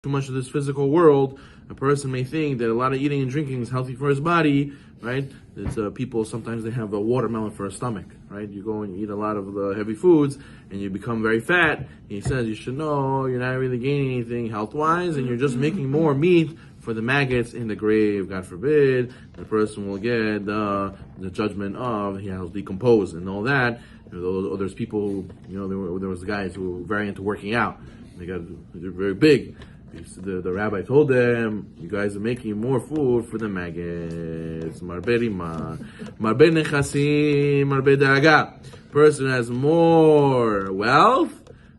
too much of this physical world, a person may think that a lot of eating and drinking is healthy for his body, right? It's people, sometimes they have a watermelon for a stomach, right? You go and eat a lot of the heavy foods and you become very fat. He says you should know you're not really gaining anything health-wise and you're just making more meat for the maggots in the grave. God forbid, the person will get the judgment of he has decomposed and all that. There's people who, there was guys who were very into working out. They're very big. The rabbi told them, you guys are making more food for the maggots. Marbe rima, marbe nechasim, marbe da'aga. Person has more wealth,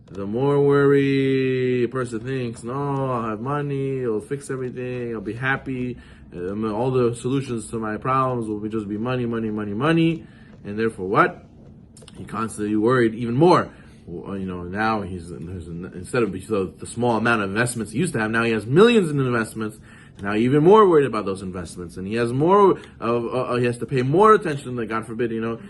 the more worry. A person thinks, no, I'll have money, I'll fix everything, I'll be happy. All the solutions to my problems will just be money, money, money, money. And therefore what? He constantly worried even more. Now he's instead of the small amount of investments he used to have, now he has millions in investments. Now even more worried about those investments, and he has more of he has to pay more attention. That God forbid, he's not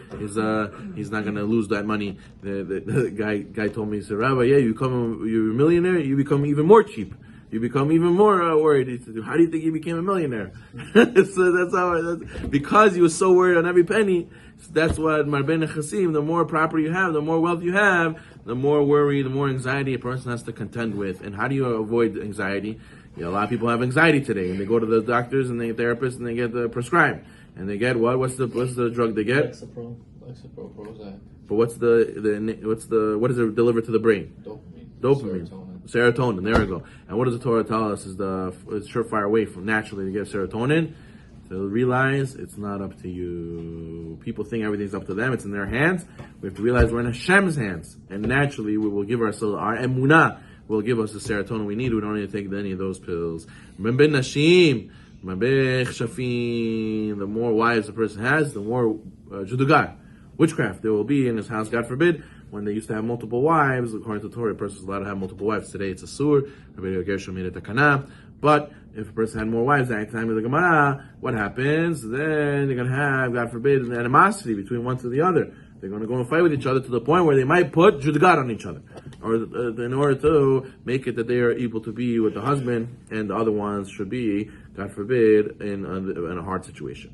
going to lose that money. The guy told me, he said, Rabbi, you're a millionaire, you become even more cheap. You become even more worried. He said, how do you think you became a millionaire? So because he was so worried on every penny. That's what Marbe Nechasim, the more property you have, the more wealth you have, the more worry, the more anxiety a person has to contend with. And how do you avoid anxiety? A lot of people have anxiety today, and they go to the doctors and the therapists and they get prescribed. And they get what? What's the drug they get? Lexapro, Prozac. But what does it deliver to the brain? Dopamine. Serotonin. There we go. And what does the Torah tell us is it's surefire way from naturally to get serotonin? To realize it's not up to you. People think everything's up to them. It's in their hands. We have to realize we're in Hashem's hands. And naturally we will give ourselves, our emunah will give us the serotonin we need. We don't need to take any of those pills. The more wives a person has, the more judugar, witchcraft there will be in his house, God forbid. When they used to have multiple wives, according to Torah, a person is allowed to have multiple wives. Today it's a sur. But if a person had more wives at the time of the Gemara, what happens? Then they're going to have, God forbid, an animosity between one to the other. They're going to go and fight with each other to the point where they might put judagat on each other, or in order to make it that they are able to be with the husband, and the other ones should be, God forbid, in a hard situation.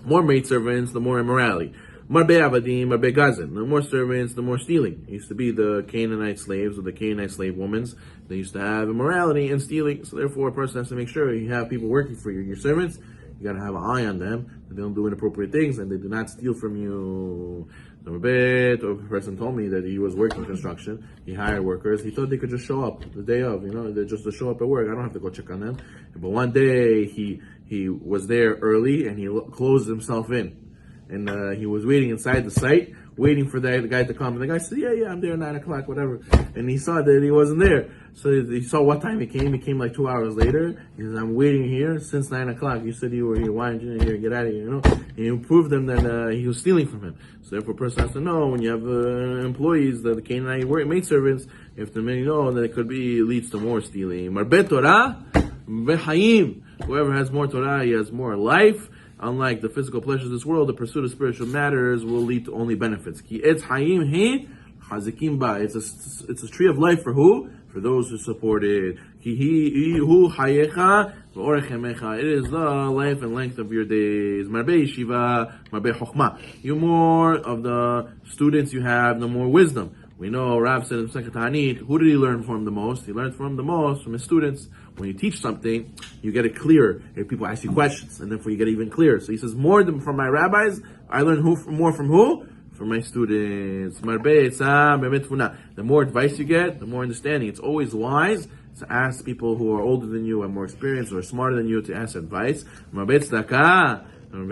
More maidservants, the more immorality. Marbe avadim, marbe gazin. The more servants, the more stealing. It used to be the Canaanite slaves or the Canaanite slave women. They used to have immorality and stealing. So therefore, a person has to make sure you have people working for you. Your servants, you got to have an eye on them. That they don't do inappropriate things and they do not steal from you. A person told me that he was working construction. He hired workers. He thought they could just show up the day of. They just to show up at work. I don't have to go check on them. But one day he was there early and he closed himself in. And he was waiting inside the site, waiting for the guy to come. And the guy said, yeah, I'm there 9 o'clock, whatever. And he saw that he wasn't there. So he saw what time he came. He came like 2 hours later. He says, I'm waiting here since 9 o'clock. You said you were here. Why didn't you here? Get out of here, And he proved them that he was stealing from him. So therefore, a person has to know when you have employees, the Canaanite maidservants, you have to know that it could be, leads to more stealing. Marbe Torah, V'chaim. Whoever has more Torah, he has more life. Unlike the physical pleasures of this world, the pursuit of spiritual matters will lead to only benefits. It's a tree of life for who? For those who support it. It is the life and length of your days. You more of the students you have, the more wisdom. We know Rav said in Second Ta'anit, who did he learn from the most? He learned from the most from his students. When you teach something, you get it clear. If people ask you questions, and therefore you get even clearer. So he says, more than from my rabbis, I learn more from who? From my students. The more advice you get, the more understanding. It's always wise to ask people who are older than you, and more experienced, or smarter than you to ask advice. Who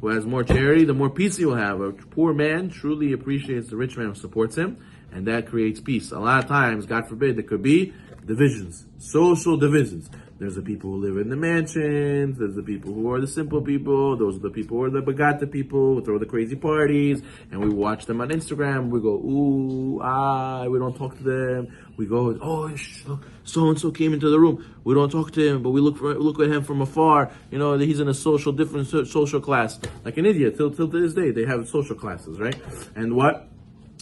has more charity, the more peace he will have. A poor man truly appreciates the rich man who supports him, and that creates peace. A lot of times, God forbid, there could be divisions, social divisions. There's the people who live in the mansions, there's the people who are the simple people, those are the people who are the bagata people, who throw the crazy parties, and we watch them on Instagram, we go, ooh, we don't talk to them. We go, so-and-so came into the room. We don't talk to him, but we look at him from afar. He's in a different social class. Like in India, till to this day, they have social classes, right? And what?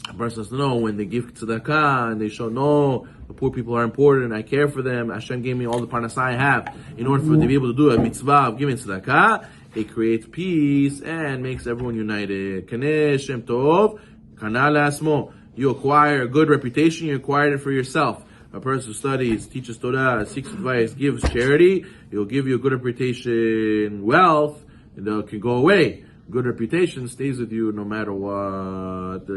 A person has to know when they give tzedakah and they show, no, the poor people are important, I care for them, Hashem gave me all the parnasah I have. In order for them to be able to do a mitzvah of giving tzedakah, it creates peace and makes everyone united. Kaneh Shem Tov, Kana Lasmo. You acquire a good reputation, you acquire it for yourself. A person who studies, teaches Torah, seeks advice, gives charity, it will give you a good reputation. Wealth, it can go away. Good reputation stays with you no matter what.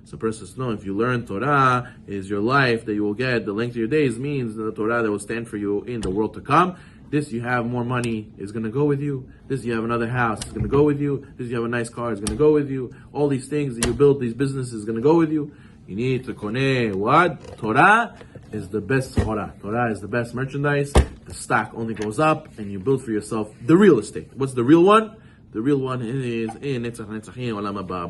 So a person says, no, if you learn Torah, is your life that you will get, the length of your days means the Torah that will stand for you in the world to come. This you have more money is going to go with you. This you have another house is going to go with you. This you have a nice car is going to go with you. All these things that you build, these businesses is going to go with you. You need to koneh what? Torah is the best Torah. Torah is the best merchandise. The stock only goes up and you build for yourself the real estate. What's the real one? The real one is in Netzach Netzachim Olam Haba.